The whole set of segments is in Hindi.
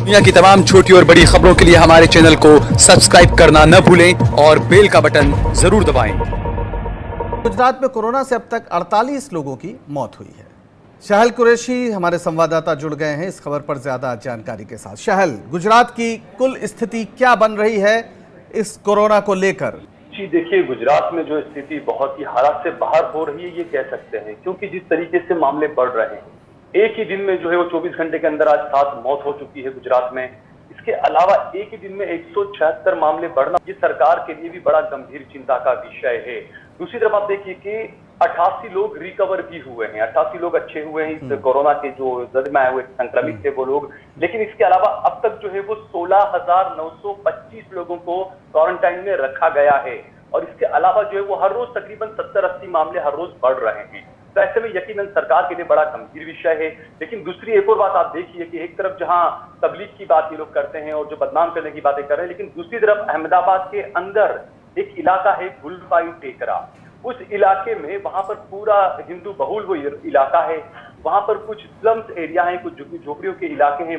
दुनिया की तमाम छोटी और बड़ी खबरों के लिए हमारे चैनल को सब्सक्राइब करना न भूलें और बेल का बटन जरूर दबाएं। गुजरात में कोरोना से अब तक 48 लोगों की मौत हुई है। शहल कुरैशी हमारे संवाददाता जुड़ गए हैं इस खबर पर ज्यादा जानकारी के साथ। शहल, गुजरात की कुल स्थिति क्या बन रही है इस कोरोना को लेकर? जी देखिए, गुजरात में जो स्थिति बहुत ही हालात से बाहर हो रही है ये कह सकते हैं, क्योंकि जिस तरीके से मामले बढ़ रहे हैं, एक ही दिन में जो है वो 24 घंटे के अंदर आज 7 मौत हो चुकी है गुजरात में। इसके अलावा एक ही दिन में 176 मामले बढ़ना ये सरकार के लिए भी बड़ा गंभीर चिंता का विषय है। दूसरी तरफ आप देखिए कि 88 लोग रिकवर भी हुए हैं, 88 लोग अच्छे हुए हैं इस कोरोना के जो जद में आए हुए संक्रमित थे वो लोग। लेकिन इसके अलावा अब तक जो है वो 16,925 लोगों को क्वारंटाइन में रखा गया है और इसके अलावा जो है वो हर रोज तकरीबन 70-80 मामले हर रोज बढ़ रहे हैं। तो ऐसे में यकीनन सरकार के लिए बड़ा गंभीर विषय है। लेकिन दूसरी एक और बात आप देखिए कि एक तरफ जहां तबलीग की बात ये लोग करते हैं और जो बदनाम करने की बातें कर रहे हैं, लेकिन दूसरी तरफ अहमदाबाद के अंदर एक इलाका है गुलबाई टेकरा। उस इलाके में वहां पर पूरा हिंदू बहुल वो इलाका है, वहां पर कुछ स्लम्स एरिया है, कुछ झुग्गी झोपड़ियों के इलाके हैं।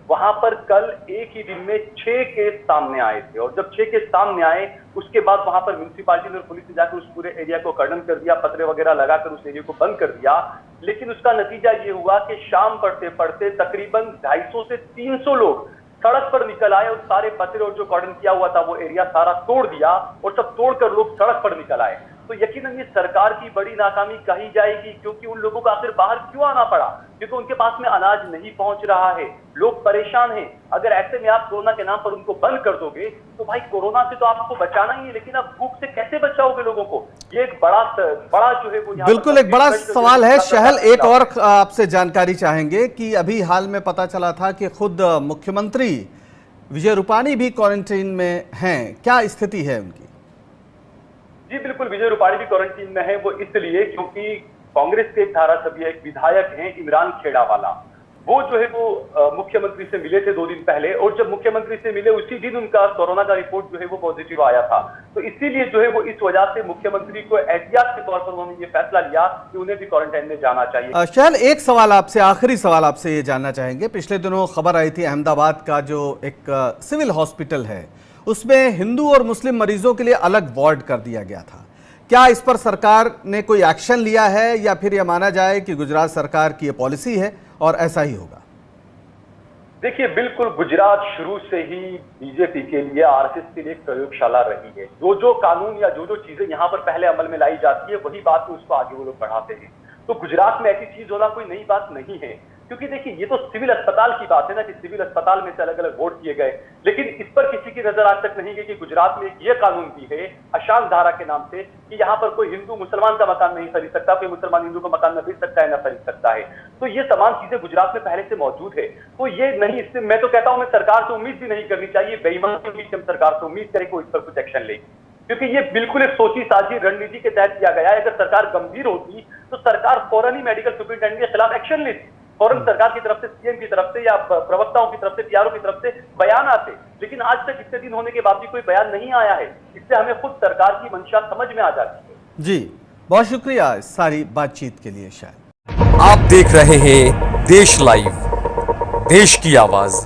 वहां पर कल एक ही दिन में 6 केस सामने आए थे और जब 6 केस सामने आए उसके बाद वहां पर म्युनिसिपालिटी और पुलिस ने जाकर उस पूरे एरिया को कर्डन कर दिया, पतरे वगैरह लगाकर उस एरिया को बंद कर दिया। लेकिन उसका नतीजा ये हुआ कि शाम पड़ते पड़ते तकरीबन 250 से 300 लोग सड़क पर निकल आए और सारे पतरे और जो कॉर्डन किया हुआ था वो एरिया सारा तोड़ दिया और सब तोड़कर लोग सड़क पर निकल आए। तो यकीनन ये सरकार की बड़ी नाकामी कही जाएगी, क्योंकि उन लोगों को आखिर बाहर क्यों आना पड़ा? क्योंकि उनके पास में अनाज नहीं पहुंच रहा है, लोग परेशान हैं। अगर ऐसे में आप कोरोना के नाम पर उनको बंद कर दोगे तो भाई कोरोना से तो आपको बचाना ही है, लेकिन आप भूख से कैसे बचाओगे लोगों को? ये एक बड़ा जो है वो बिल्कुल एक बड़ा सवाल है। शहल, एक और आपसे जानकारी चाहेंगे कि अभी हाल में पता चला था कि खुद मुख्यमंत्री विजय रूपाणी भी क्वारंटीन में हैं, क्या स्थिति है उनकी? जी बिल्कुल, विजय रूपाणी भी क्वारंटीन में है। वो इसलिए क्योंकि कांग्रेस के एक धारासभ्य एक विधायक हैं इमरान खेड़ावाला, वो जो है वो मुख्यमंत्री से मिले थे 2 दिन पहले और जब मुख्यमंत्री से मिले उसी दिन उनका कोरोना का रिपोर्ट जो है वो पॉजिटिव आया था। तो इसीलिए जो है वो इस वजह से मुख्यमंत्री को एहतियात के तौर पर उन्होंने ये फैसला लिया कि उन्हें भी क्वारंटाइन में जाना चाहिए। शहल, एक सवाल आपसे, आखिरी सवाल आपसे ये जानना चाहेंगे। पिछले दिनों खबर आई थी अहमदाबाद का जो एक सिविल हॉस्पिटल है उसमें हिंदू और मुस्लिम मरीजों के लिए अलग वार्ड कर दिया गया था। क्या इस पर सरकार ने कोई एक्शन लिया है या फिर यह माना जाए कि गुजरात सरकार की यह पॉलिसी है और ऐसा ही होगा? देखिए बिल्कुल, गुजरात शुरू से ही बीजेपी के लिए, आरएसएस के लिए एक प्रयोगशाला रही है। जो कानून या जो चीजें यहाँ पर पहले अमल में लाई जाती है वही बात को उसको आगे वो लोग बढ़ाते हैं। तो गुजरात में ऐसी चीज होना कोई नई बात नहीं है, क्योंकि देखिए ये तो सिविल अस्पताल की बात है ना कि सिविल अस्पताल में से अलग अलग वोट किए गए। लेकिन इस पर किसी की नजर आज तक नहीं गई कि गुजरात में ये कानून भी है अशांत धारा के नाम से कि यहाँ पर कोई हिंदू मुसलमान का मकान नहीं खरीद सकता, कोई मुसलमान हिंदू का मकान न बेच सकता है न खरीद सकता है। तो ये तमाम चीजें गुजरात में पहले से मौजूद है। तो ये नहीं, इससे मैं तो कहता हूँ मैं सरकार से उम्मीद भी नहीं करनी चाहिए, बेईमान की उम्मीद हम सरकार से उम्मीद करें कि इस पर कुछ एक्शन ले, क्योंकि ये बिल्कुल एक सोची साझी रणनीति के तहत किया गया है। अगर सरकार गंभीर होती तो सरकार फौरन ही मेडिकल सुपरिटेंडेंट के खिलाफ एक्शन लेती, फौरन सरकार की तरफ से, सीएम की तरफ से या प्रवक्ताओं की तरफ से, पीआरओ की तरफ से बयान आते। लेकिन आज तक इतने दिन होने के बाद भी कोई बयान नहीं आया है। इससे हमें खुद सरकार की मंशा समझ में आ जाती है। जी बहुत शुक्रिया इस सारी बातचीत के लिए। शायद आप देख रहे हैं देश लाइव, देश की आवाज।